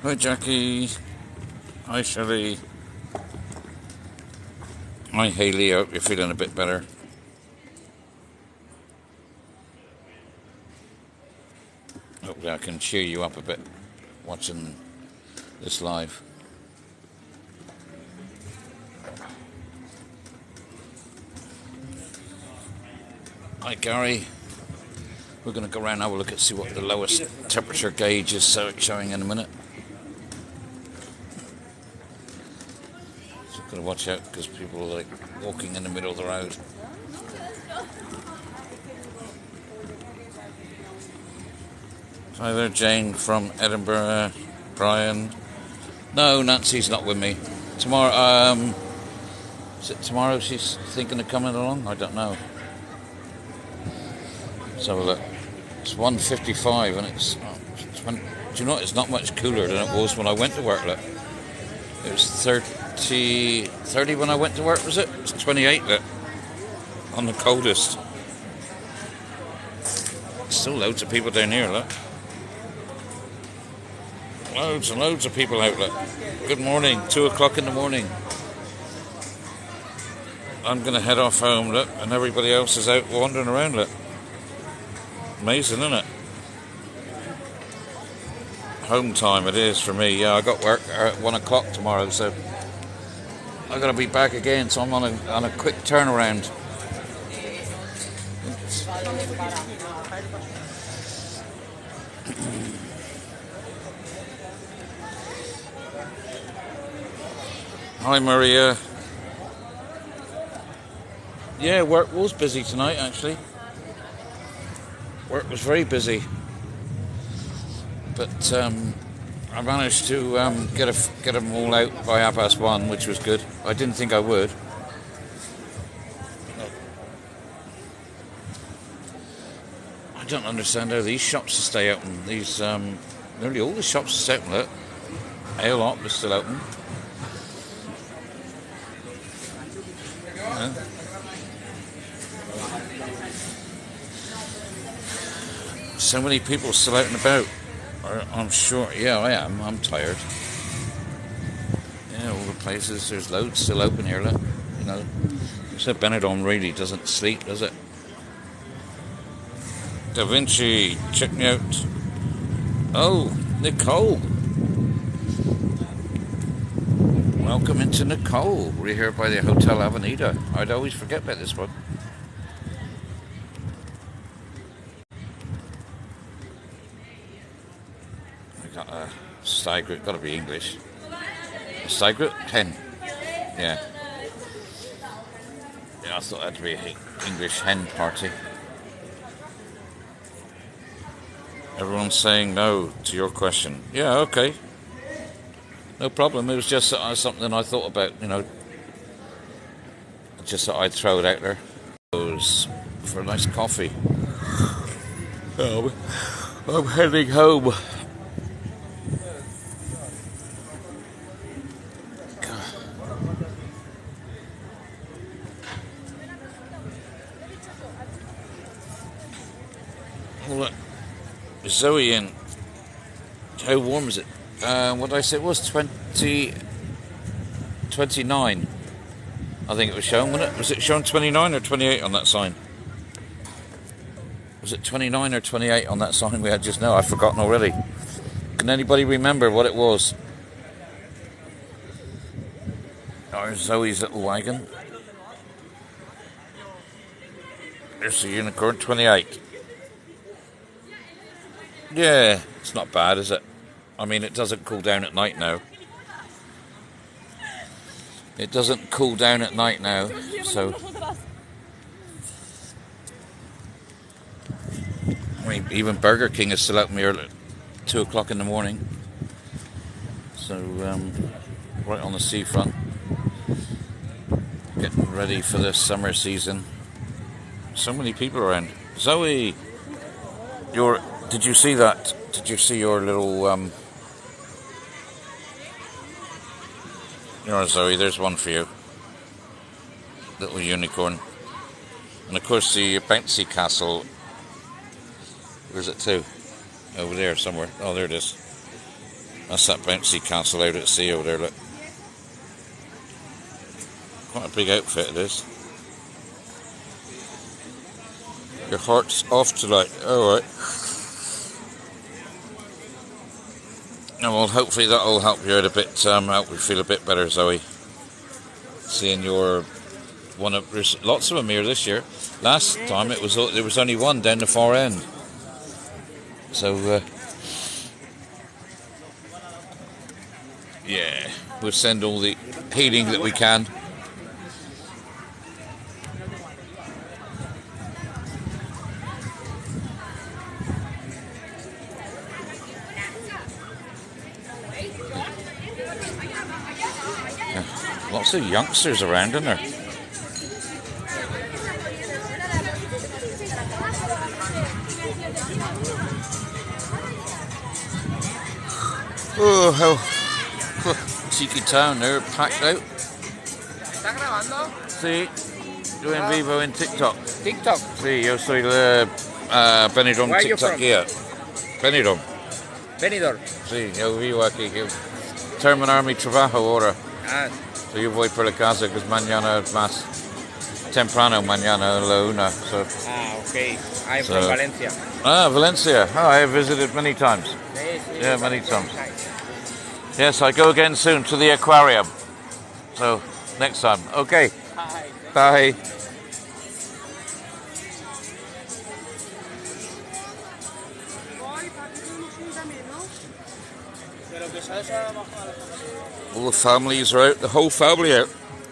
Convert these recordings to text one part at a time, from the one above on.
Hi Jackie. Hi Shelley. Hi Hayley. I hope you're feeling a bit better. Hopefully I can cheer you up a bit watching this live. Hi Gary. We're going to go around and have a look at see what the lowest temperature gauge is showing in a minute. So got to watch out because people are like walking in the middle of the road. Hi there, Jane from Edinburgh. Brian. No, Nancy's not with me. Tomorrow, is it tomorrow she's thinking of coming along? I don't know. Let's have a look. It's 1:55 and it's do you know what? It's not much cooler than it was when I went to work. Look, it was 30 when I went to work. Was it? It's 28 look, on the coldest. Still loads of people down here. Look, loads and loads of people out. Look, good morning. 2 o'clock in the morning. I'm going to head off home. Look, and everybody else is out wandering around. Look. Amazing, isn't it? Home time it is for me. Yeah, I got work at 1 o'clock tomorrow, so I'm gonna be back again. So I'm on a quick turnaround. Hi Maria. Yeah, work was busy tonight actually. Work was very busy, but I managed to get them all out by 1:30, which was good. I didn't think I would. I don't understand how these shops stay open. These nearly all the shops are open. Look, Ale Op is still open. So many people still out and about. I'm sure. Yeah, I am. I'm tired. Yeah, all the places. There's loads still open here. Look, you know. So Benidorm really doesn't sleep, does it? Da Vinci, check me out. Oh, Nicole. Welcome into Nicole. We're here by the Hotel Avenida. I'd always forget about this one. Got a stag group, got to be English. A stag group? 10. Yeah. Yeah, I thought that'd be an English hen party. Everyone's saying no to your question. Yeah, okay. No problem. It was just something I thought about, you know. Just thought I'd throw it out there. For a nice coffee. Oh, I'm heading home. Look, Zoe in. How warm is it? What did I say? It was 29. I think it was showing, wasn't it? Was it showing 29 or 28 on that sign? Was it 29 or 28 on that sign we had just now? I've forgotten already. Can anybody remember what it was? There's Zoe's little wagon. There's the unicorn, 28. Yeah, it's not bad, is it? I mean, it doesn't cool down at night now. It doesn't cool down at night now, so... I mean, even Burger King is still open here at 2 o'clock in the morning. So, right on the seafront. Getting ready for the summer season. So many people around. Zoe! Did you see that? Did you see your little, Zoe, there's one for you. Little unicorn. And of course the bouncy castle. Where's it to? Over there somewhere. Oh, there it is. That's that bouncy castle out at sea over there, look. Quite a big outfit it is. Your heart's off tonight. Alright. And well, hopefully that'll help you out a bit, help you feel a bit better, Zoe. Seeing your one of, there's lots of them here this year. Last time there was only one down the far end. So yeah, we'll send all the healing that we can. Lots of youngsters around, isn't there? Oh, how cheeky town there, packed out. Sí, yo en vivo en TikTok. TikTok. Sí, yo soy de Benidorm TikTok guía. Benidorm. Benidorm. Sí, yo vivo aquí. Yo terminar mi trabajo ahora. Ah. So yo voy por la casa que es mañana más temprano, mañana a la 1. So, Okay. I'm from Valencia. Valencia. Oh, I have visited many times. Yeah, many times. Yes, I go again soon to the aquarium. So, next time. Okay. Bye. All the families are out. The whole family out.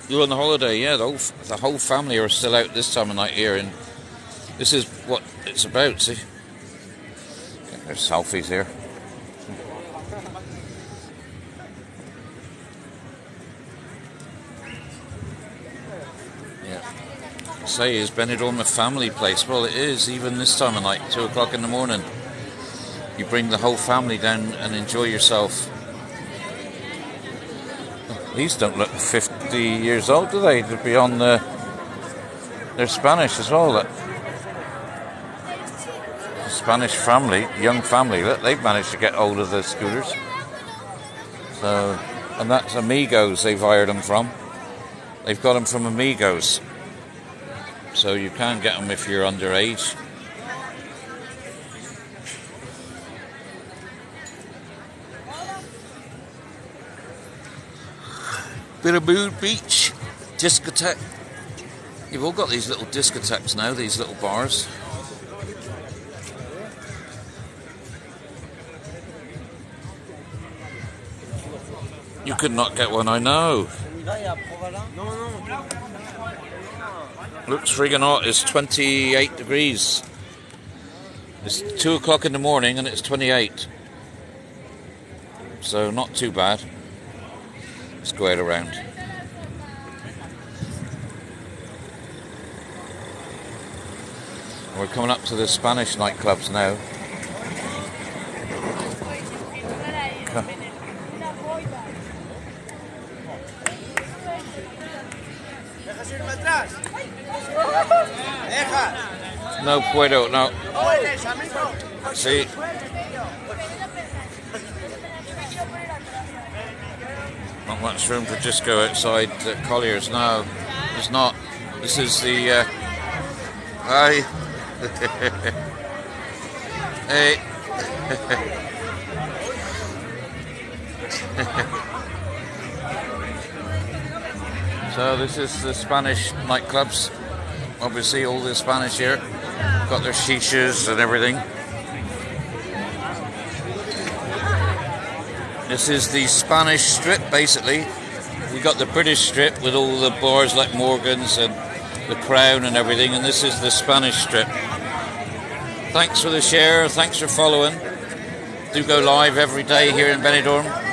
You're on the holiday, yeah. The whole family are still out this time of night here, and this is what it's about. See, there's selfies here. Yeah. Say, is Benidorm a family place? Well, it is. Even this time of night, 2 o'clock in the morning. You bring the whole family down and enjoy yourself. These don't look 50 years old, do they? To be on they're Spanish as well. Look. Spanish family, young family. Look, they've managed to get hold of the scooters. So, and that's Amigos they've hired them from. They've got them from Amigos. So you can get them if you're underage. Bit of Mood Beach, discotheque. You've all got these little discotheques now, these little bars. You could not get one, I know. Looks friggin' hot, it's 28 degrees. It's 2 o'clock in the morning and it's 28. So not too bad. Let's go out around. We're coming up to the Spanish nightclubs now. No puedo, no. Sí. Not much room for disco outside Collier's. No, there's not. This is the hi. Hey. So this is the Spanish nightclubs. Obviously all the Spanish here got their shishas and everything. This is the Spanish strip, basically. We got the British strip with all the bars like Morgan's and the Crown and everything, and this is the Spanish strip. Thanks for the share, thanks for following. Do go live every day here in Benidorm.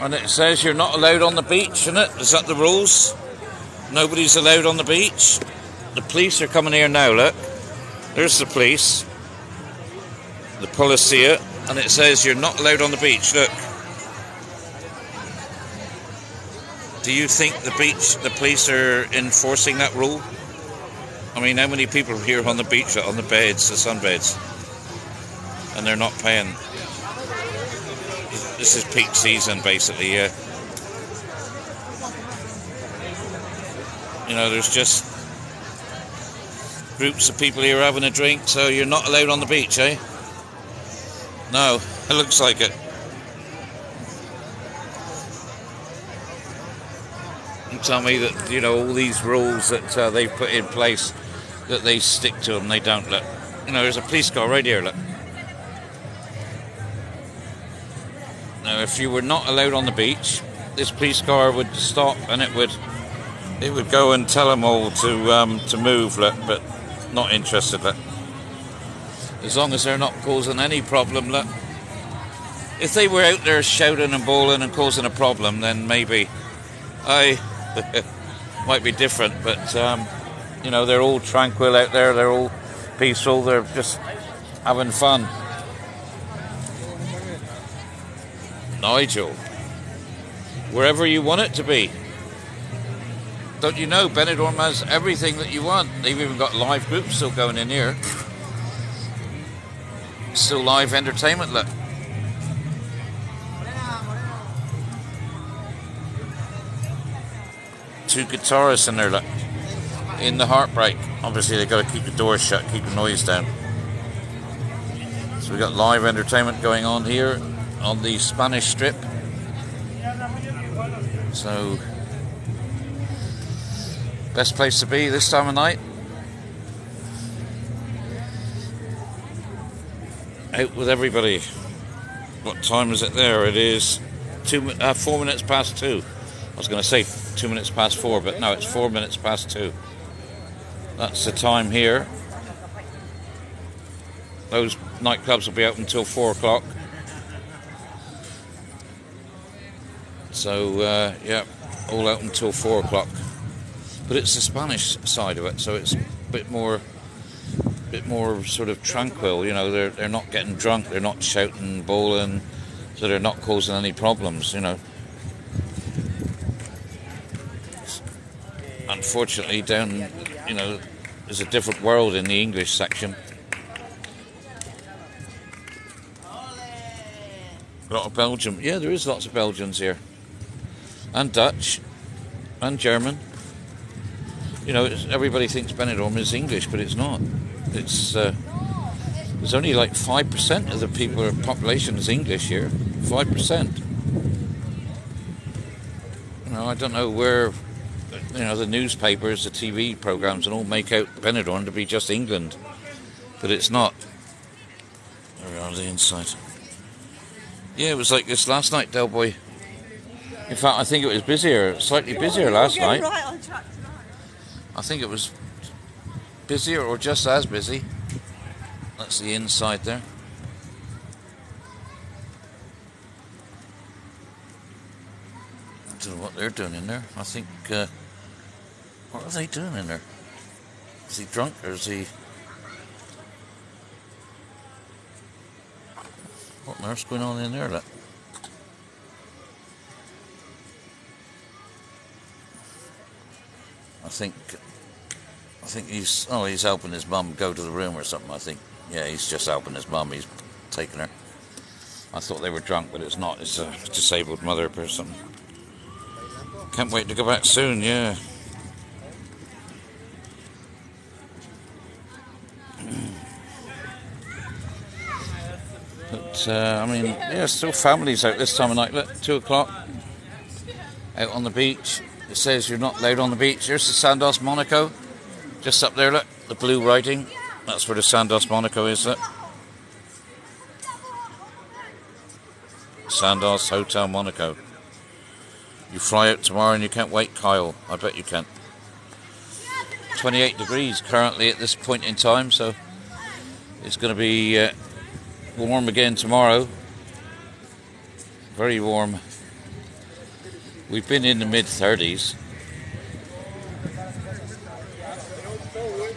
And it says you're not allowed on the beach, isn't it? Is that the rules? Nobody's allowed on the beach. The police are coming here now, look. There's the police. The Policia. And it says you're not allowed on the beach, look. Do you think the police are enforcing that rule? I mean, how many people are here on the beach, on the beds, the sunbeds, and they're not paying? This is peak season, basically, yeah. You know, there's just groups of people here having a drink, so you're not allowed on the beach, eh? No, it looks like it. You tell me that, you know, all these rules that they've put in place, that they stick to them, they don't. Look, you know, there's a police car right here, look. Now, if you were not allowed on the beach, this police car would stop and it would go and tell them all to move, look, but not interested, look. As long as they're not causing any problem, look. If they were out there shouting and bawling and causing a problem, then maybe might be different, but you know, they're all tranquil out there, they're all peaceful, they're just having fun. Nigel, wherever you want it to be. Don't you know, Benidorm has everything that you want. They've even got live groups still going in here. Still live entertainment, look. Two guitarists in there, look. In the Heartbreak. Obviously they've got to keep the doors shut, keep the noise down. So we've got live entertainment going on here on the Spanish Strip. So, best place to be this time of night. Out with everybody. What time is it there? It is 4 minutes past 2. I was going to say 2 minutes past 4, but no, it's 4 minutes past 2. That's the time here. Those nightclubs will be open until 4 o'clock. So, yeah, all out until 4 o'clock. But it's the Spanish side of it, so it's a bit more sort of tranquil. You know, they're not getting drunk, they're not shouting, bawling, so they're not causing any problems, you know. Unfortunately, down, you know, there's a different world in the English section. A lot of Belgium. Yeah, there is lots of Belgians here. And Dutch. And German. You know, everybody thinks Benidorm is English, but it's not. It's there's only like 5% of the population is English here. 5%. You know, I don't know where, you know, the newspapers, the TV programs and all make out Benidorm to be just England. But it's not. There we are on the inside. Yeah, it was like this last night, Del Boy. In fact, I think it was busier, slightly busier last night. Right on track tonight. I think it was busier or just as busy. That's the inside there. I don't know what they're doing in there. I think, what are they doing in there? Is he drunk or is he... What on earth's going on in there, look? I think he's helping his mum go to the room or something, I think. Yeah, he's just helping his mum, he's taking her. I thought they were drunk, but it's not, it's a disabled mother or something. Can't wait to go back soon, yeah. But, I mean, yeah, still families out this time of night. Look, 2 o'clock, out on the beach. It says you're not allowed on the beach. There's the Sandos Monaco, just up there, look, the blue writing. That's where the Sandos Monaco is, look. Sandos Hotel Monaco. You fly out tomorrow and you can't wait, Kyle. I bet you can. 28 degrees currently at this point in time, so it's going to be warm again tomorrow. Very warm. We've been in the mid-30s.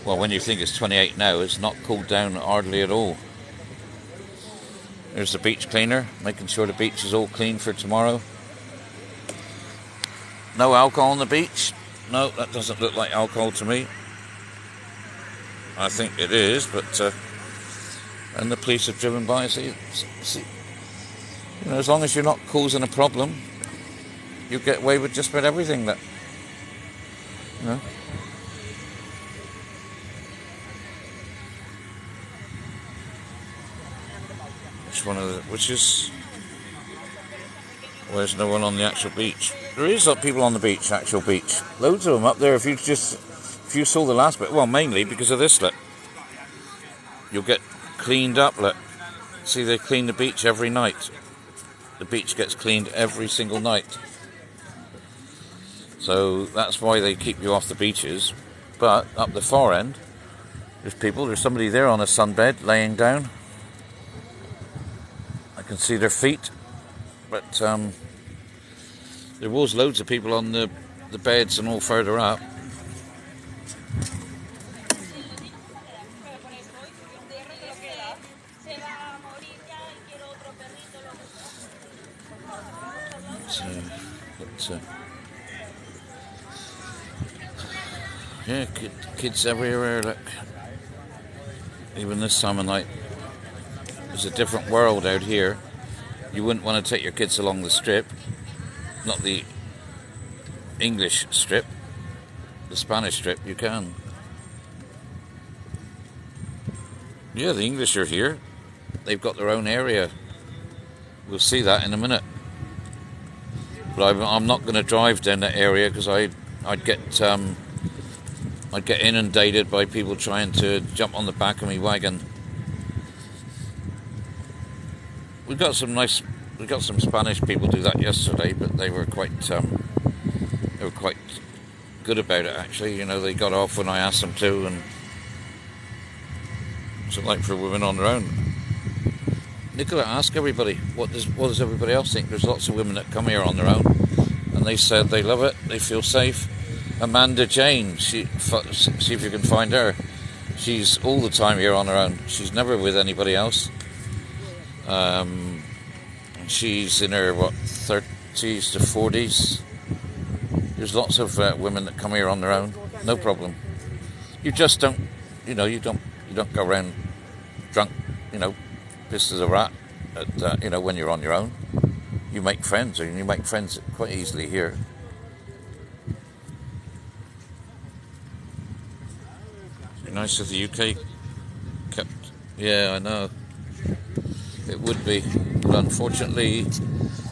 Well, when you think it's 28 now, it's not cooled down hardly at all. There's the beach cleaner, making sure the beach is all clean for tomorrow. No alcohol on the beach? No, that doesn't look like alcohol to me. I think it is, but and the police have driven by. See, as long as you're not causing a problem, you get away with just about everything. That, you know. Where's no one on the actual beach? There is people on the beach, actual beach. Loads of them up there. If you saw the last bit, well, mainly because of this, look. You'll get cleaned up, look. See, they clean the beach every night. The beach gets cleaned every single night. So that's why they keep you off the beaches. But up the far end, there's somebody there on a sunbed laying down. I can see their feet. But there was loads of people on the beds and all further up. Yeah, kids everywhere, look. Even this time of night. There's a different world out here. You wouldn't want to take your kids along the strip. Not the English strip. The Spanish strip, you can. Yeah, the English are here. They've got their own area. We'll see that in a minute. But I'm not going to drive down that area because I'd get inundated by people trying to jump on the back of my wagon. We got some Spanish people do that yesterday, but they were quite good about it. Actually, they got off when I asked them to, and it's like for women on their own. Nicola, ask everybody what does everybody else think? There's lots of women that come here on their own, and they said they love it, they feel safe. Amanda Jane, see if you can find her. She's all the time here on her own. She's never with anybody else. She's in her 30s to 40s. There's lots of women that come here on their own, no problem. You just don't, you don't go around drunk, pissed as a rat. When you're on your own, you make friends, and you make friends quite easily here. It'd be nice if the UK kept. Yeah, I know. It would be, but unfortunately,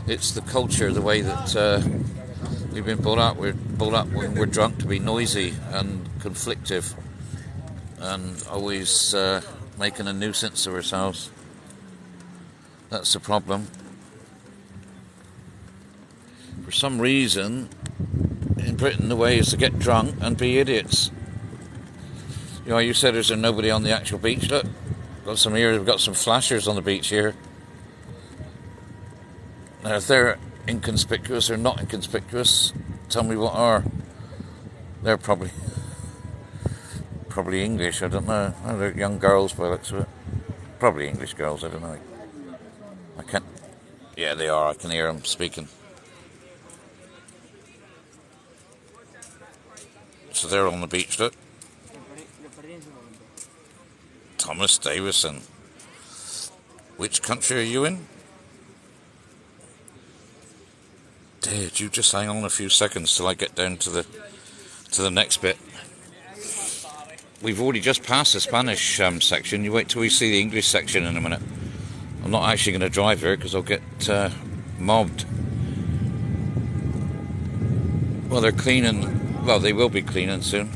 it's the culture, the way that we've been brought up. We're brought up when we're drunk to be noisy and conflictive, and always making a nuisance of ourselves. That's the problem. For some reason, in Britain, the way is to get drunk and be idiots. You said there's nobody on the actual beach. Look. Got some here. We've got some flashers on the beach here. Now, if they're inconspicuous or not inconspicuous, tell me what are. They're probably English. I don't know. Oh, they're young girls by the looks of it. Probably English girls. I don't know. I can't. Yeah, they are. I can hear them speaking. So they're on the beach. Look. Thomas Davison. Which country are you in? Did you just hang on a few seconds till I get down to the next bit? We've already just passed the Spanish section. You wait till we see the English section in a minute. I'm not actually going to drive here because I'll get mobbed. Well, they're cleaning. Well, they will be cleaning soon.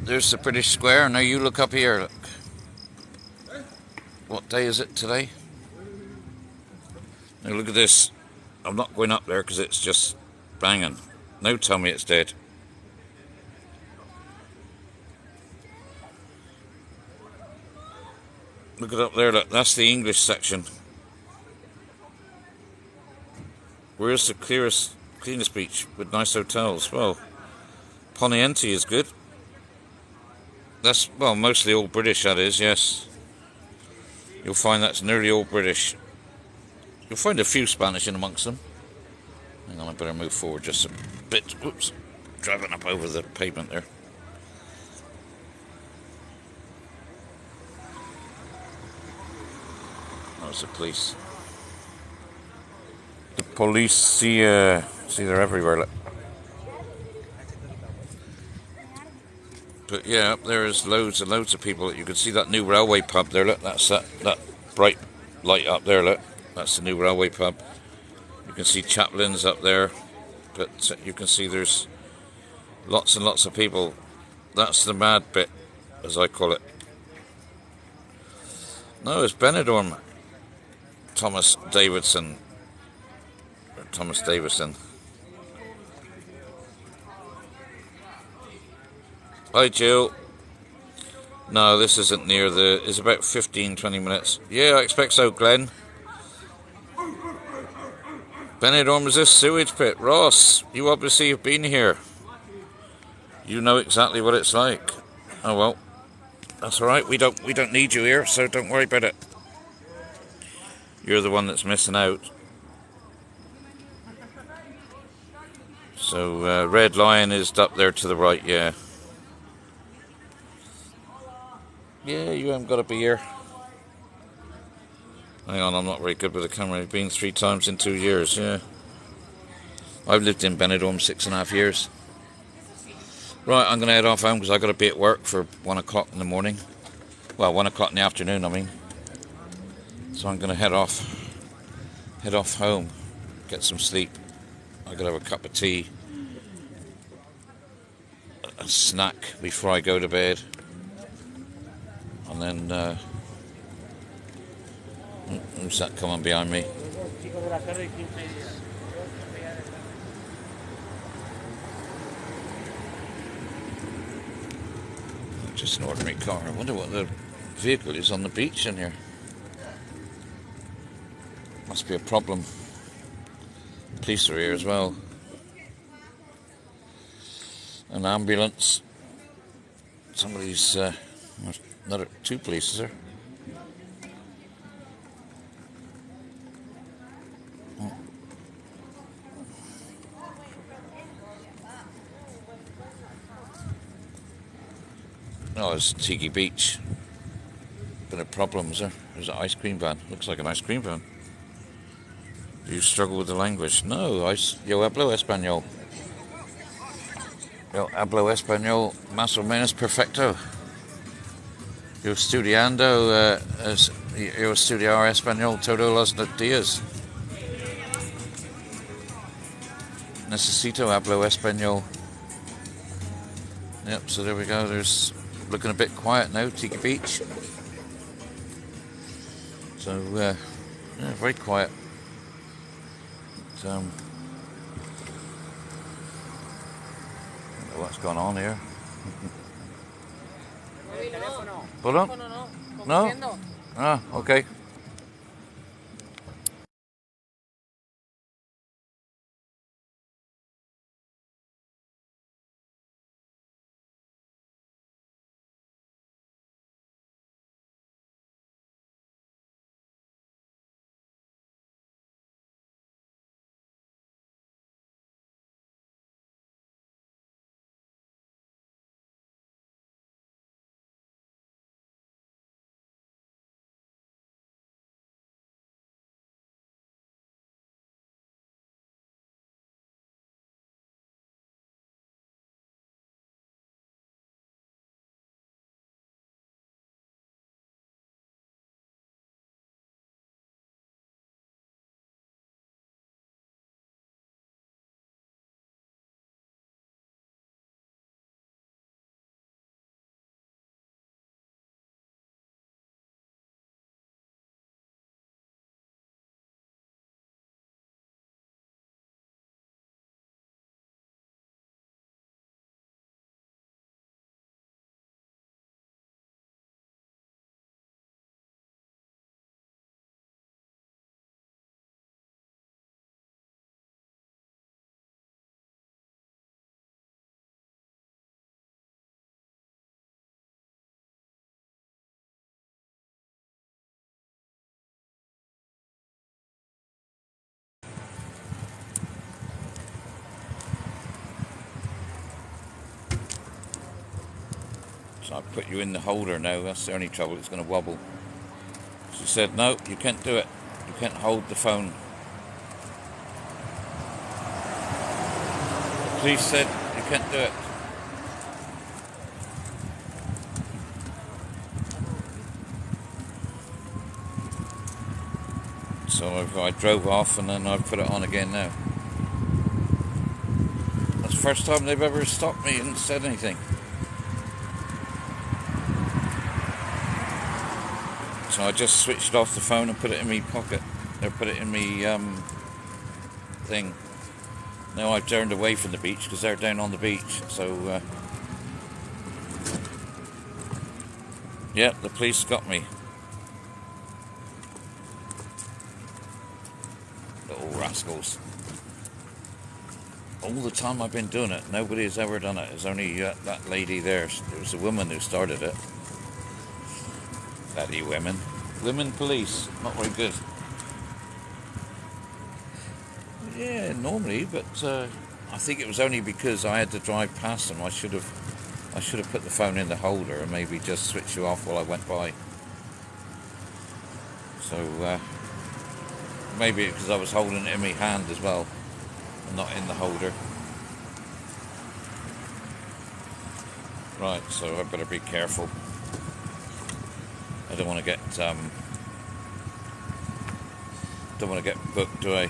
There's the British Square. Now you look up here. Look. What day is it today? Now look at this. I'm not going up there because it's just banging. Now tell me it's dead. Look at up there. Look, that's the English section. Where's the cleanest beach with nice hotels? Well, Poniente is good. That's, well, mostly all British, that is, yes. You'll find that's nearly all British. You'll find a few Spanish in amongst them. Hang on, I better move forward just a bit. Whoops, driving up over the pavement there. There's the police. The Policia. See, they're everywhere. Look. But yeah, up there is loads and loads of people. You can see that new railway pub there. Look, that's that bright light up there. Look, that's the new railway pub. You can see Chaplin's up there, but you can see there's lots and lots of people. That's the mad bit, as I call it. No, it's Benidorm. Thomas Davison. Hi, Jill. No, this isn't near the... It's about 15-20 minutes. Yeah, I expect so, Glenn. Benidorm is a sewage pit. Ross, you obviously have been here. You know exactly what it's like. Oh, well. That's all right. We don't need you here, so don't worry about it. You're the one that's missing out. So, Red Lion is up there to the right, yeah. Yeah, you haven't got to be here. Hang on, I'm not very good with the camera. I've been 3 times in 2 years, yeah. I've lived in Benidorm 6.5 years. Right, I'm going to head off home because I've got to be at work for 1 o'clock in the morning. Well, 1 o'clock in the afternoon, I mean. So I'm going to head off home, get some sleep. I've got to have a cup of tea, a snack before I go to bed. And then, who's that coming behind me? Just an ordinary car. I wonder what the vehicle is on the beach in here. Must be a problem. Police are here as well. An ambulance. Somebody's... another 2 police, is there? Oh, it's Tiki Beach. Been a problem, is there? There's an ice cream van. Looks like an ice cream van. Do you struggle with the language? No, yo hablo español. Yo hablo español más o menos perfecto. Yo estudiar español todos los días. Necesito hablo español. Yep, so there we go. There's looking a bit quiet now, Tiki Beach. So, yeah, very quiet. But, I don't know what's going on here. Pardon? No? Ah, okay. So I put you in the holder now. That's the only trouble. It's going to wobble. She said, no, you can't do it. You can't hold the phone. The police said you can't do it. So I drove off and then I put it on again now. That's the first time they've ever stopped me and said anything. So I just switched off the phone and put it in my pocket. Or put it in my thing. Now I've turned away from the beach because they're down on the beach. So, yeah, the police got me. Little rascals. All the time I've been doing it, nobody has ever done it. It's only that lady there. It was a woman who started it. Bloody women. Women police, not very good. Yeah, normally, but I think it was only because I had to drive past them. I should have put the phone in the holder and maybe just switch you off while I went by. So maybe because I was holding it in my hand as well, and not in the holder. Right, so I better be careful. I don't want to get booked, do I?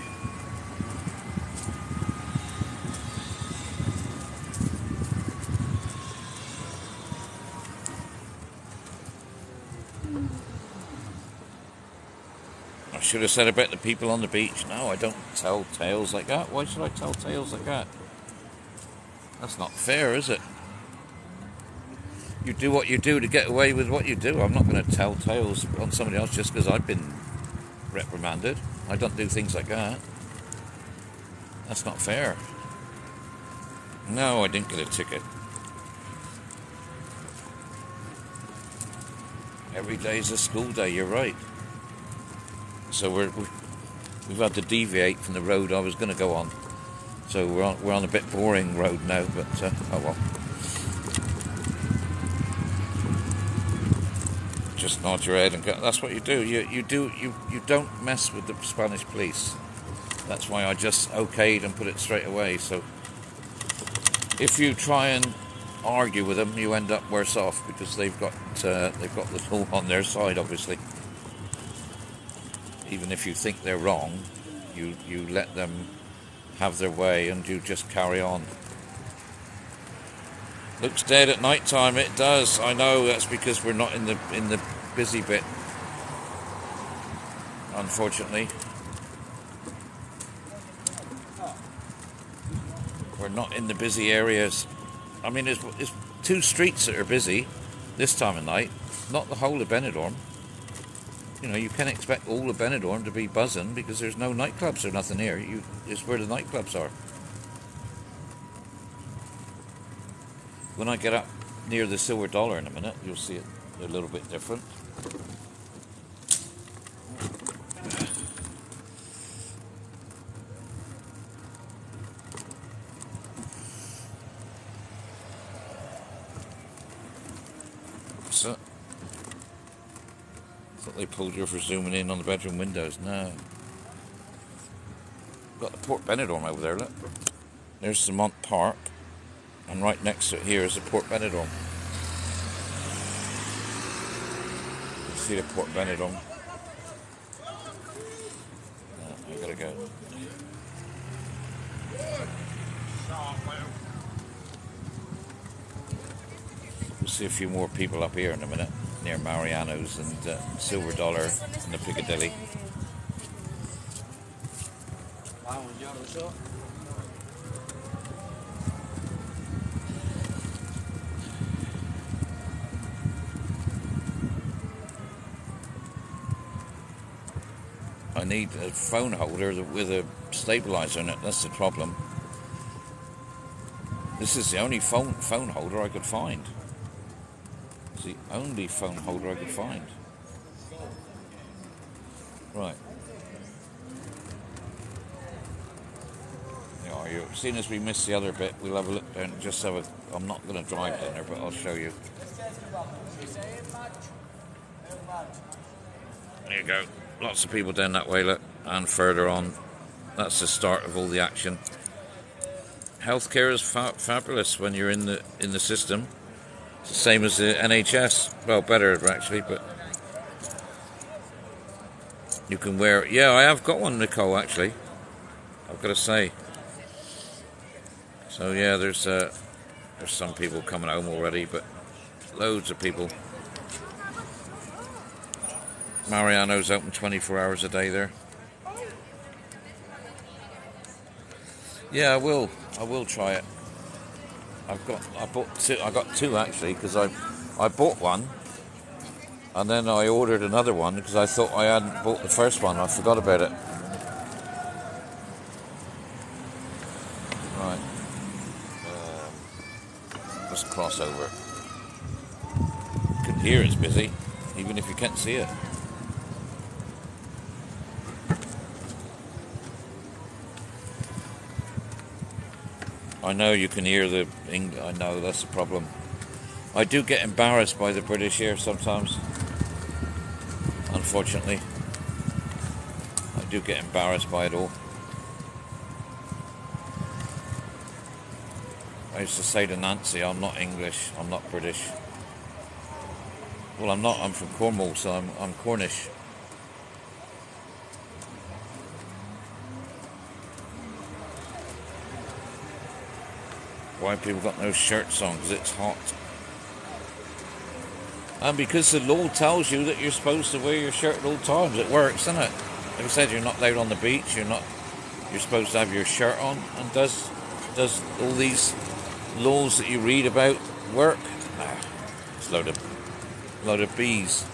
I should have said about the people on the beach. No, I don't tell tales like that. Why should I tell tales like that? That's not fair, is it? You do what you do to get away with what you do. I'm not going to tell tales on somebody else just because I've been reprimanded. I don't do things like that. That's not fair. No, I didn't get a ticket. Every day's a school day, you're right. So we've had to deviate from the road I was going to go on. So we're on a bit boring road now, but oh well. Just nod your head and go. That's what you do. You don't mess with the Spanish police. That's why I just okayed and put it straight away. So if you try and argue with them, you end up worse off because they've got the law on their side, obviously. Even if you think they're wrong, you let them have their way and you just carry on. Looks dead at night time. It does. I know. That's because we're not in the busy bit. Unfortunately, we're not in the busy areas. I mean, there's two streets that are busy this time of night. Not the whole of Benidorm. You know, you can't expect all of Benidorm to be buzzing because there's no nightclubs or nothing here. It's where the nightclubs are. When I get up near the Silver Dollar in a minute, you'll see it a little bit different. So, thought they pulled you for zooming in on the bedroom windows. No. Got the Port Benidorm over there, look. There's Cement Park. And right next to it here is the Port Benidorm. You see the Port Benidorm. I gotta go. We'll see a few more people up here in a minute, near Mariano's and Silver Dollar and the Piccadilly. I need a phone holder with a stabilizer in it. That's the problem. This is the only phone holder I could find. It's the only phone holder I could find. Right. Yeah, seeing as we missed the other bit, we'll have a look down. I'm not going to drive down there, but I'll show you. There you go. Lots of people down that way, look, and further on. That's the start of all the action. Healthcare is fabulous when you're in the system. It's the same as the NHS. Well, better actually, but you can wear. Yeah, I have got one, Nicole. Actually, I've got to say. So yeah, there's some people coming home already, but loads of people. Mariano's open 24 hours a day there. Yeah, I will try it. I got two actually, because I bought one and then I ordered another one because I thought I hadn't bought the first one. I forgot about it. Right. Let's cross over. You can hear it's busy, even if you can't see it. I know you can hear the I know, that's the problem. I do get embarrassed by the British here sometimes. Unfortunately. I do get embarrassed by it all. I used to say to Nancy, I'm not English, I'm not British. Well, I'm not, I'm from Cornwall, so I'm Cornish. Why people got no shirts on? Because it's hot. And because the law tells you that you're supposed to wear your shirt at all times. It works, doesn't it? Like I said, you're not allowed on the beach. You're supposed to have your shirt on. And does all these laws that you read about work? Nah, it's a load of bees.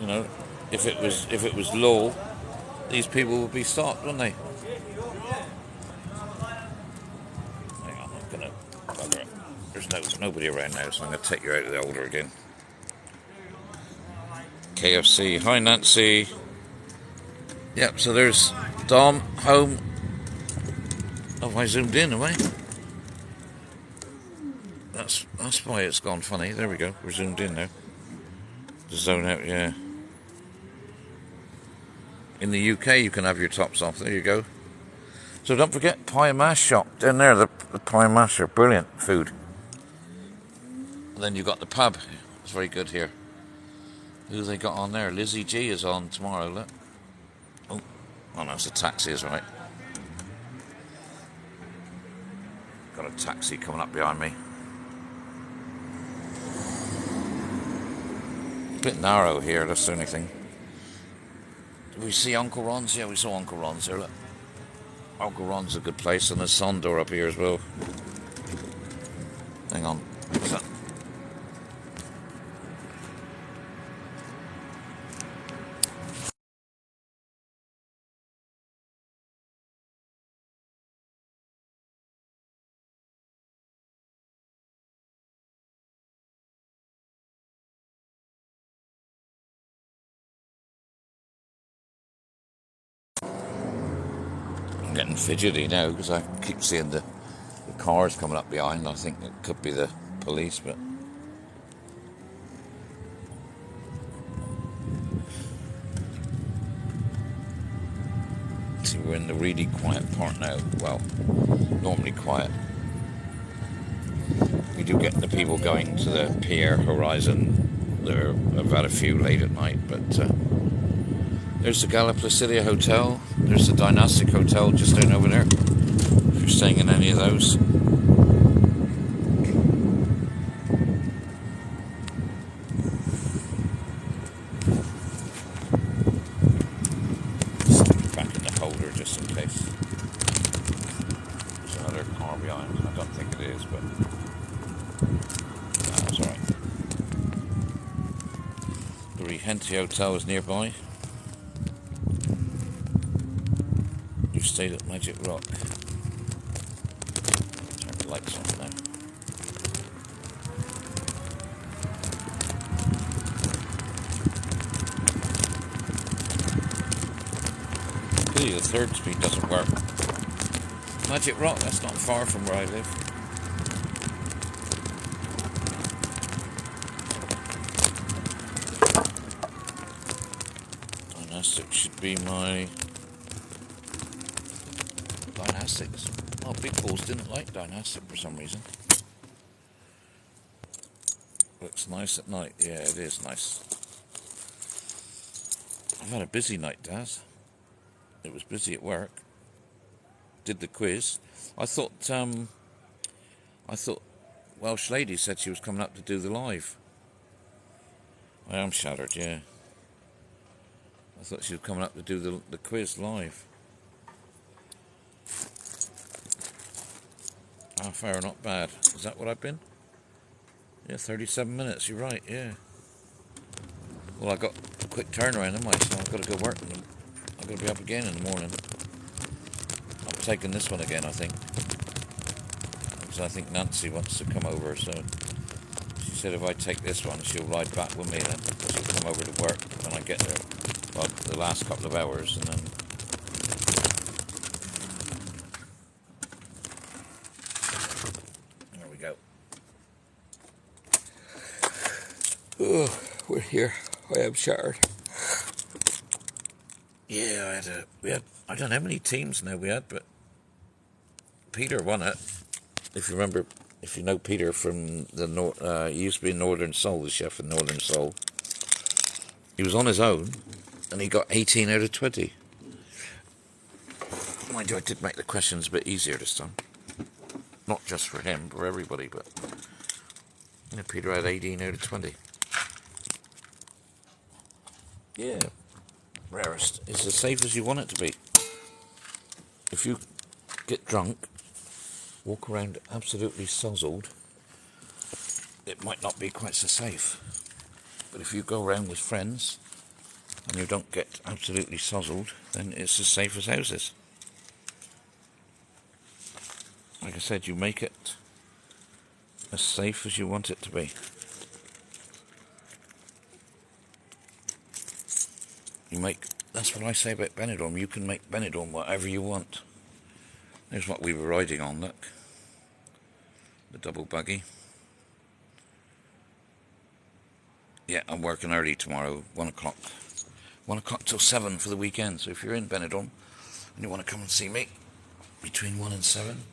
You know, if it was law, these people would be stopped, wouldn't they? There's nobody around now, so I'm going to take you out of the older again. KFC. Hi, Nancy. Yep, so there's Dom, home. Oh, have I zoomed in, have I? That's why it's gone funny. There we go. We're zoomed in now. The zone out, yeah. In the UK, you can have your tops off. There you go. So don't forget, pie and mash shop. Down there, the pie and mash are brilliant food. And then you've got the pub. It's very good here. Who they got on there? Lizzie G is on tomorrow, look. Oh no, it's a taxi, is right. Got a taxi coming up behind me. A bit narrow here, that's the only thing. Did we see Uncle Ron's? Yeah, we saw Uncle Ron's there, look. Uncle Ron's a good place, and there's Sondor up here as well. Hang on. What's that? I'm getting fidgety now because I keep seeing the cars coming up behind. I think it could be the police, but see, we're in the really quiet part now. Well, normally quiet. We do get the people going to the Pierre Horizon. There have had a few late at night, but there's the Gala Placidia Hotel. There's the Dynastic Hotel just down over there. If you're staying in any of those. Stick it back in the holder just in case. There's another car behind. I don't think it is, but that's alright. The Regenti Hotel is nearby. You stayed at Magic Rock. Turn the lights on now. Pity the third speed doesn't work. Magic Rock, that's not far from where I live. Dynastic should be my Dynastics. Oh, Big Balls didn't like Dynastic for some reason. Looks nice at night. Yeah, it is nice. I've had a busy night, Daz. It was busy at work. Did the quiz. I thought Welsh lady said she was coming up to do the live. I am shattered, yeah. I thought she was coming up to do the quiz live. Half hour, not bad. Is that what I've been? Yeah, 37 minutes, you're right, yeah. Well, I got a quick turnaround, haven't I? So I've got to go work. I've got to be up again in the morning. I'm taking this one again, I think. Because I think Nancy wants to come over, so she said if I take this one, she'll ride back with me then. She'll come over to work when I get there. Well, the last couple of hours, and then... There we go. Oh, we're here. I am shattered. Yeah, I don't know how many teams now we had, but Peter won it. If you remember, if you know Peter from the he used to be in Northern Soul, the chef in Northern Soul. He was on his own, and he got 18 out of 20. Mind you, I did make the questions a bit easier this time. Not just for him, for everybody, but Peter had 18 out of 20. Yeah, rarest. It's as safe as you want it to be. If you get drunk, walk around absolutely sozzled, it might not be quite so safe. But if you go around with friends and you don't get absolutely sozzled, then it's as safe as houses. Like I said, you make it as safe as you want it to be. That's what I say about Benidorm. You can make Benidorm whatever you want. There's what we were riding on, look. The double buggy. Yeah, I'm working early tomorrow, 1 o'clock. 1 o'clock till 7 for the weekend. So if you're in Benidorm and you want to come and see me between 1 and 7,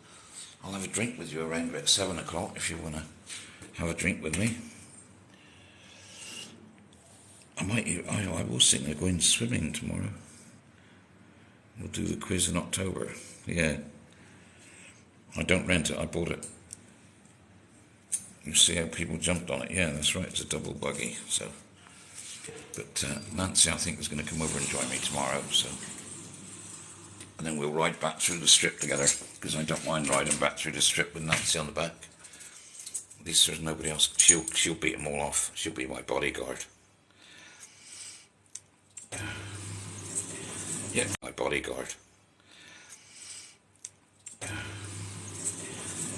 I'll have a drink with you around about 7 o'clock if you want to have a drink with me. I was thinking of going swimming tomorrow. We'll do the quiz in October. Yeah. I don't rent it, I bought it. You see how people jumped on it? Yeah, that's right, it's a double buggy. So, but Nancy, I think, is going to come over and join me tomorrow. So, and then we'll ride back through the strip together, because I don't mind riding back through the strip with Nancy on the back. At least there's nobody else. She'll beat them all off. She'll be my bodyguard. Yeah, my bodyguard.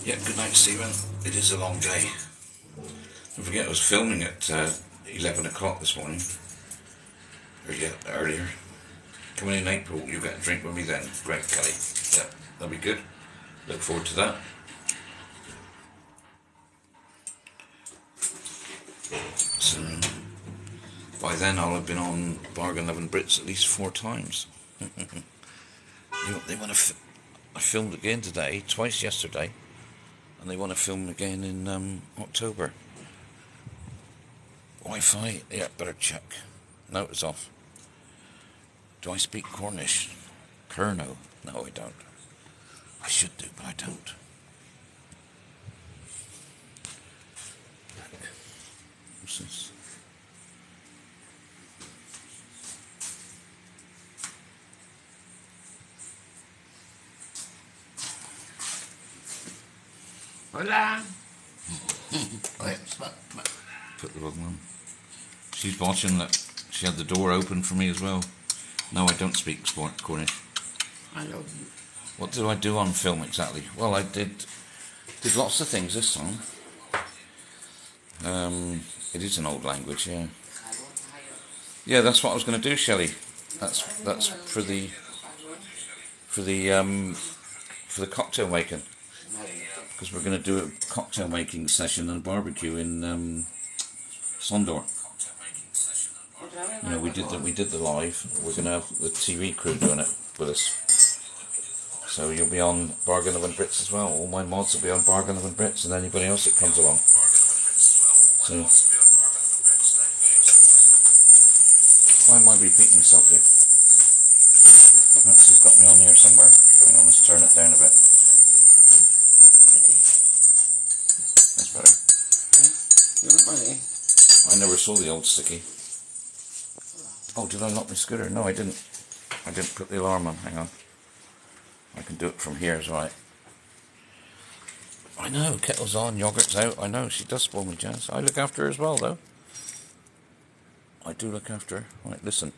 Yeah, good night, Stephen. It is a long day. Don't forget, I was filming at 11 o'clock this morning. Or yeah, earlier. Coming in April, you get a drink with me then. Great, Kelly. Yeah, that'll be good. Look forward to that. So, by then I'll have been on Bargain Lovin' Brits at least 4 times. They want to. I filmed again today, twice yesterday, and they want to film again in October. Wi-Fi, yeah, better check. No, it's off. Do I speak Cornish? Kerno? No, I don't. I should do, but I don't. What's this? Hola. Put the wrong one. She's watching that. She had the door open for me as well. No, I don't speak Cornish. I love you. What do I do on film exactly? Well, I did lots of things this song. It is an old language, yeah. Yeah, that's what I was going to do, Shelley. That's for the cocktail making. Because we're going to do a cocktail making session and a barbecue in Sondor. You know, we did the live. We're going to have the TV crew doing it with us. So you'll be on Bargain of Brits as well. All my mods will be on Bargain of Brits, and anybody else that comes along. So why am I repeating myself here? Nancy's got me on here somewhere. Hang on, let's turn it down a bit. That's better. I never saw the old sticky. Oh, did I lock my scooter? No, I didn't. I didn't put the alarm on. Hang on. I can do it from here, is right. I know, kettle's on, yogurt's out. I know, she does spoil me, Jazz. I look after her as well, though. I do look after her. Right, listen.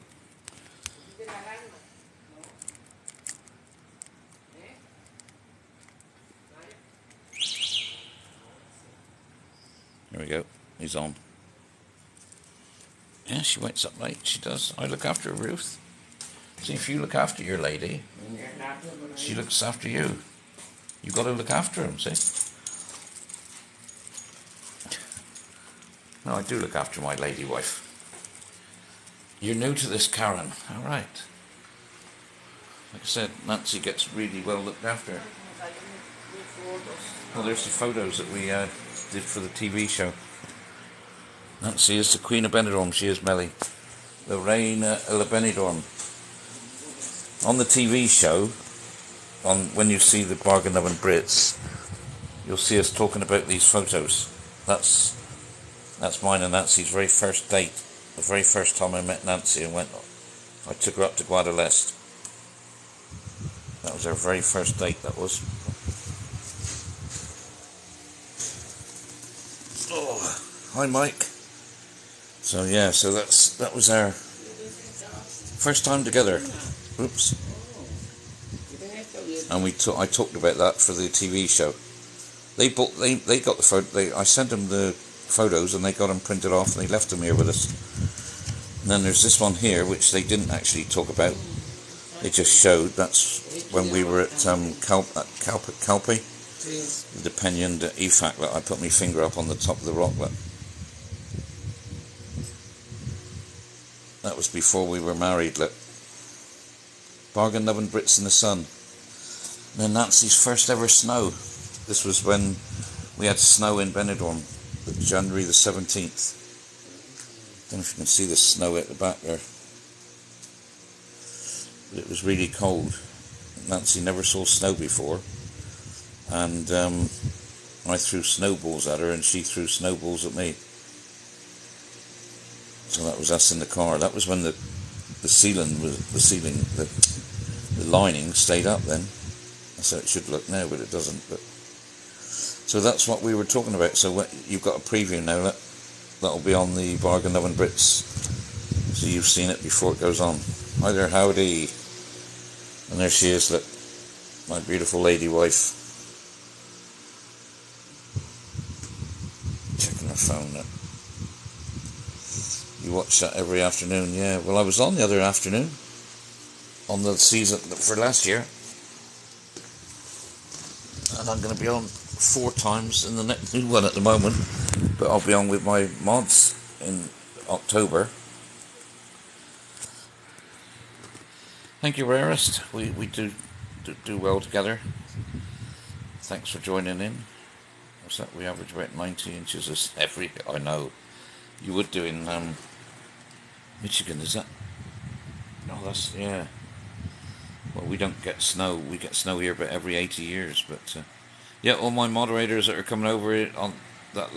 Here we go. He's on. Yeah, she wakes up late. She does. I look after her, Ruth. See, if you look after your lady, she looks after you. You've got to look after him, see? No, I do look after my lady wife. You're new to this, Karen. All right. Like I said, Nancy gets really well looked after. Well, there's the photos that we did for the TV show. Nancy is the Queen of Benidorm. She is Melly. The Reina of Benidorm. On the TV show, when you see the Bargain Oven Brits, you'll see us talking about these photos. That's mine and Nancy's very first date. The very first time I met Nancy and I took her up to Guadalest. That was our very first date, that was. Oh, hi Mike. So yeah, that was our first time together. Oops. And I talked about that for the TV show. They got the photo. I sent them the photos and they got them printed off and they left them here with us. And then there's this one here which they didn't actually talk about. They just showed. That's when we were at Calpe, the Penyon EFAC. That I put my finger up on the top of the rock. That was before we were married. Look. Bargain Oven Brits in the sun. And then Nancy's first ever snow. This was when we had snow in Benidorm, January the 17th. Don't know if you can see the snow at the back there. But it was really cold. Nancy never saw snow before. And I threw snowballs at her and she threw snowballs at me. So that was us in the car. That was when the lining stayed up then. So it should look now, but it doesn't. But so that's what we were talking about. So you've got a preview now. That'll be on the Bargain Oven Brits. So you've seen it before it goes on. Hi there, howdy. And there she is, look. My beautiful lady wife. Checking her phone now. You watch that every afternoon, yeah. Well, I was on the other afternoon. On the season for last year. And I'm going to be on 4 times in the next new one at the moment. But I'll be on with my mods in October. Thank you, Rarest. We do well together. Thanks for joining in. What's that? We average about 90 inches every. I know. You would do in Michigan, is that? No, that's, yeah. Well, we don't get snow. We get snow here about every 80 years. But yeah, all my moderators that are coming over on that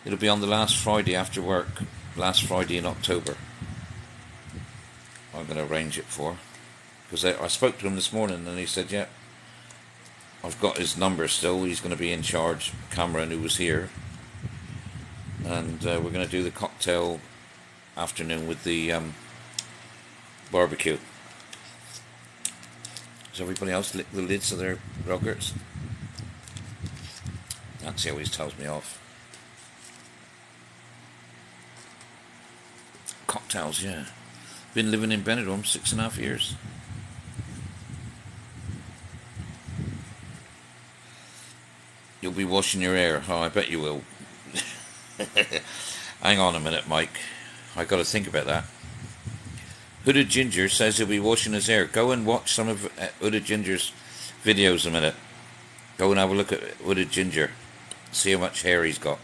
it'll be on the last Friday after work. Last Friday in October. I'm going to arrange it for. Because I spoke to him this morning and he said, yeah, I've got his number still. He's going to be in charge. Cameron, who was here. And we're going to do the cocktail afternoon with the barbecue. Does everybody else lick the lids of their yogurts? Nancy always tells me off. Cocktails, yeah. Been living in Benidorm 6.5 years. You'll be washing your hair. Oh, I bet you will. Hang on a minute, Mike. I got to think about that. Hooded Ginger says he'll be washing his hair. Go and watch some of Hooded Ginger's videos a minute. Go and have a look at Hooded Ginger. See how much hair he's got.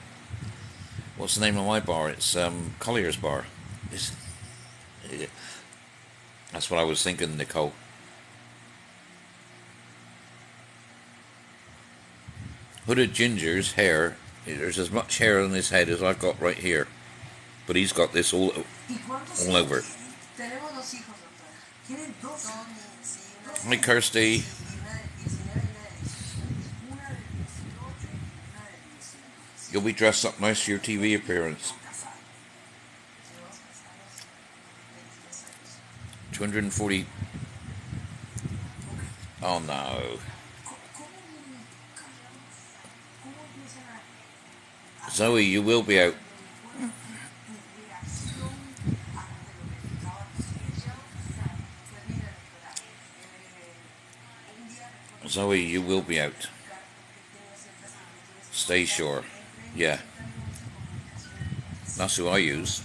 What's the name of my bar? It's Collier's Bar. Yeah. That's what I was thinking, Nicole. Hooded Ginger's hair, there's as much hair on his head as I've got right here. But he's got this all over. Hi, Kirsty. You'll be dressed up nice for your TV appearance. 240. Oh no. Zoe, you will be out. Zoe, you will be out. Stay sure. Yeah. That's who I use.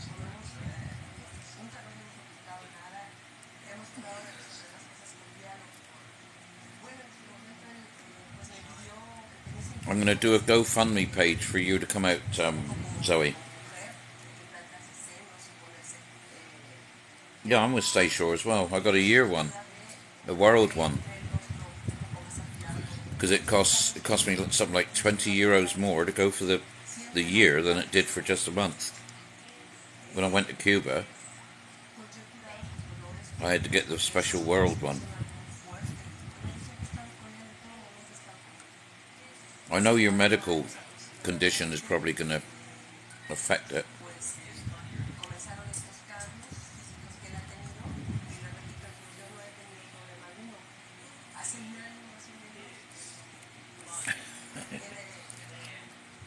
I'm going to do a GoFundMe page for you to come out, Zoe. Yeah, I'm with Stay Sure as well. I got a year one. A world one. Because it cost me something like €20 more to go for the year than it did for just a month. When I went to Cuba, I had to get the special world one. I know your medical condition is probably going to affect it.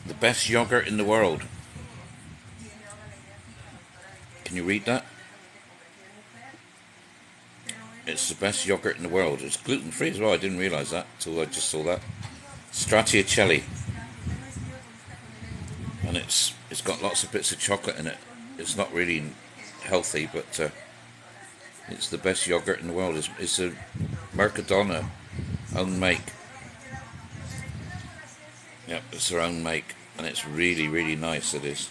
The best yogurt in the world. Can you read that? It's the best yogurt in the world. It's gluten-free as well. I didn't realise that until I just saw that. Stracciatella. And it's got lots of bits of chocolate in it. It's not really healthy, but it's the best yogurt in the world. It's a Mercadona own make. Yep, it's their own make, and it's really, really nice. It is.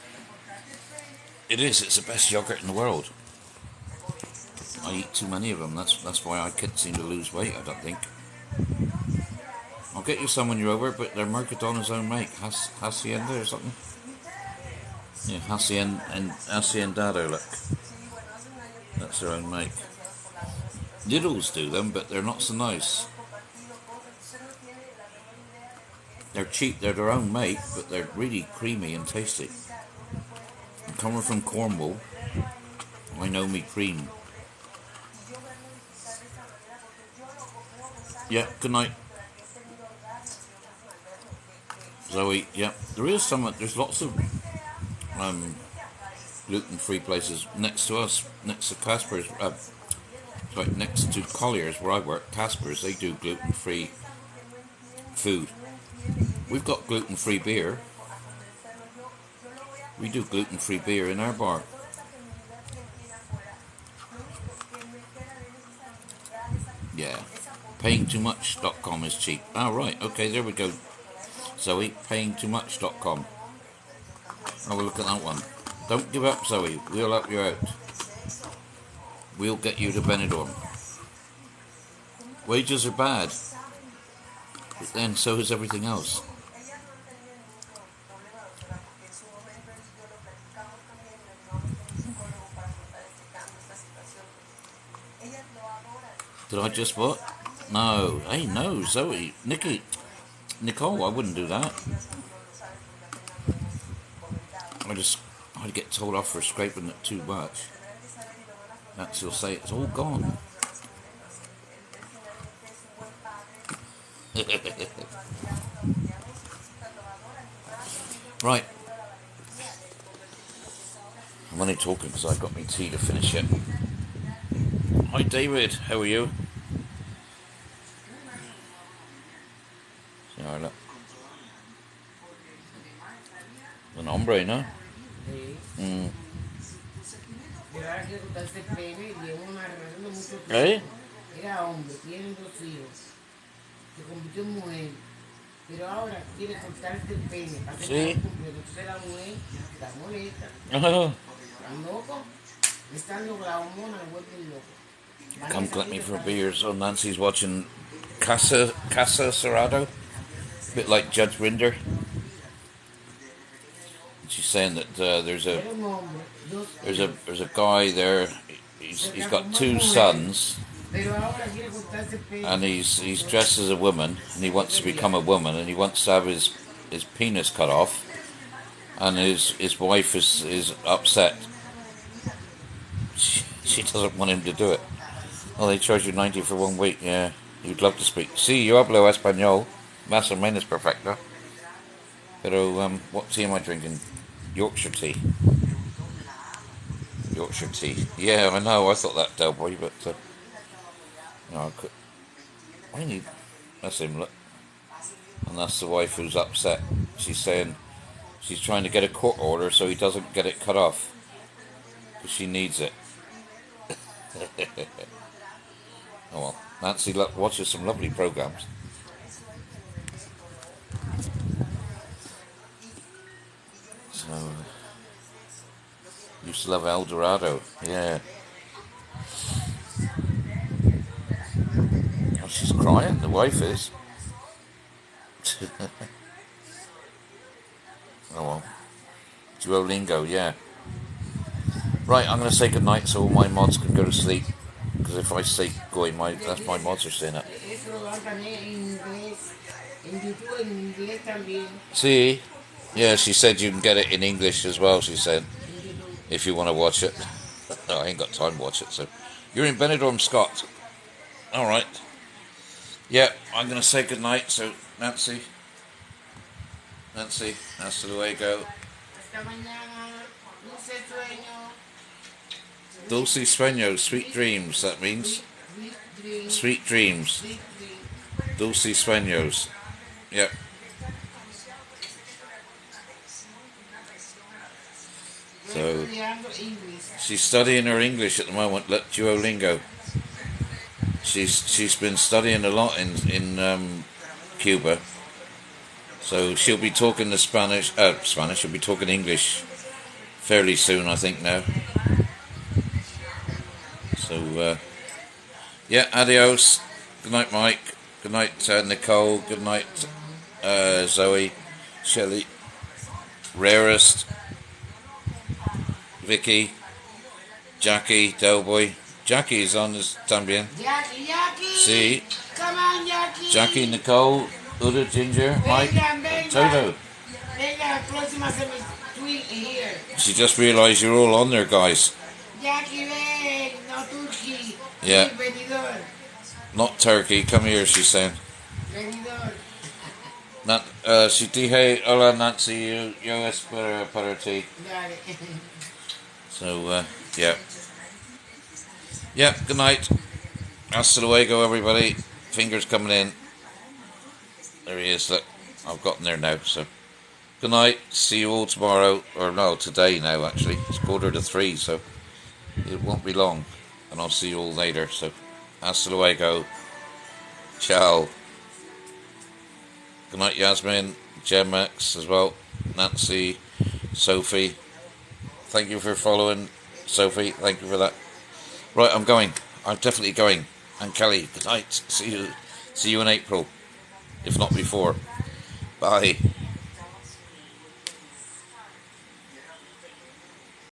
It is. It's the best yogurt in the world. I eat too many of them. That's why I can't seem to lose weight. I don't think. I'll get you some when you're over, but they're Mercadona's own make. Hacienda or something. Yeah, Haciendado. Look, that's their own make. Lidl's do them, but they're not so nice. They're cheap, they're their own make, but they're really creamy and tasty. And coming from Cornwall, I know me cream. Yeah, good night. Zoe, yeah, there's lots of gluten-free places next to us, next to Casper's, next to Collier's where I work, Casper's, they do gluten-free food. We've got gluten-free beer. We do gluten-free beer in our bar. Yeah. Payingtoomuch.com is cheap. Oh, right. Okay, there we go. Zoe, payingtoomuch.com. Have a look at that one. Don't give up, Zoe. We'll help you out. We'll get you to Benidorm. Wages are bad. But then so is everything else. Did I just what? No. Hey, no, Zoe. Nicole, I wouldn't do that. I'd get told off for scraping it too much. That's you'll say it's all gone. Right. I'm only talking because I've got my tea to finish it. Hi David, how are you? Look. Un hombre, ¿no? Pero ahora quiere cortarse el pene y lleva una relación de mucho tiempo. ¿Eh? Era hombre, tiene 2 hijos, se convirtió en mujer. Pero ahora quiere cortarse el pene para hacer Sí. el completo. Entonces la mujer está molesta, Oh, están locos, están locos, la hormona lo vuelven loco. come collect me for a beer. So Nancy's watching Casa Cerrado, a bit like Judge Rinder. She's saying that there's a Era un hombre, dos there's hijos. a there's a guy there. He's got 2 sons, Pero ahora quiere cortarse el pene. and he's dressed as a woman, and he wants to become a woman, and he wants to have his penis cut off, and his wife is upset. She doesn't want him to do it. Oh, they charge you 90 for 1 week. Yeah, you'd love to speak. Sí, yo hablo español, más o menos perfecto. Pero what tea am I drinking? Yorkshire tea. Yorkshire tea. Yeah, I know. I thought that Del Boy, but no, I could. I need. That's him. Look, and that's the wife who's upset. She's saying she's trying to get a court order so he doesn't get it cut off because she needs it. Oh well, Nancy watches some lovely programs. So used to love El Dorado. Yeah. Oh, she's crying. The wife is. Oh well. Duolingo, yeah. Right, I'm going to say goodnight so all my mods can go to sleep. Because if I say going, that's my mods are staying up. Eso lo dan también en inglés, en YouTube en inglés también. See? Yeah, she said you can get it in English as well, she said. If you want to watch it. No, I ain't got time to watch it, so. You're in Benidorm, Scott. Alright. Yeah, I'm going to say goodnight, so Nancy, hasta luego. Hasta mañana, dulce sueño. Dulce sueños, sweet dreams, that means. Sweet dreams. Dulce sueños. Yep. So, she's studying her English at the moment, Duolingo. She's been studying a lot in Cuba. So she'll be talking the Spanish, she'll be talking English fairly soon, I think, now. So, yeah, adios. Good night, Mike. Good night, Nicole. Good night, Zoe, Shelley, Rarest, Vicky, Jackie, Delboy. Jackie's on this también. Jackie. See? Come on, Jackie. Jackie, Nicole, Uda, Ginger, Mike, Toto. Venga, próxima se me tweet here. She just realised you're all on there, guys. Jackie, ven, no Turkey. Yeah. Venidor. Not Turkey. Come here, she's saying. Venidor. Si dije hola Nancy, yo espero para ti. Dale. So, yeah. Yeah, good night. Hasta luego, everybody. Fingers coming in. There he is, look. I've gotten there now, so. Good night. See you all tomorrow. Or no, today now, actually. It's 2:45, so it won't be long. And I'll see you all later, so. Hasta luego. Ciao. Good night, Yasmin. Jem-X as well. Nancy. Sophie. Thank you for following, Sophie. Thank you for that. Right, I'm going. I'm definitely going. And Kelly, good night. See you in April, if not before. Bye.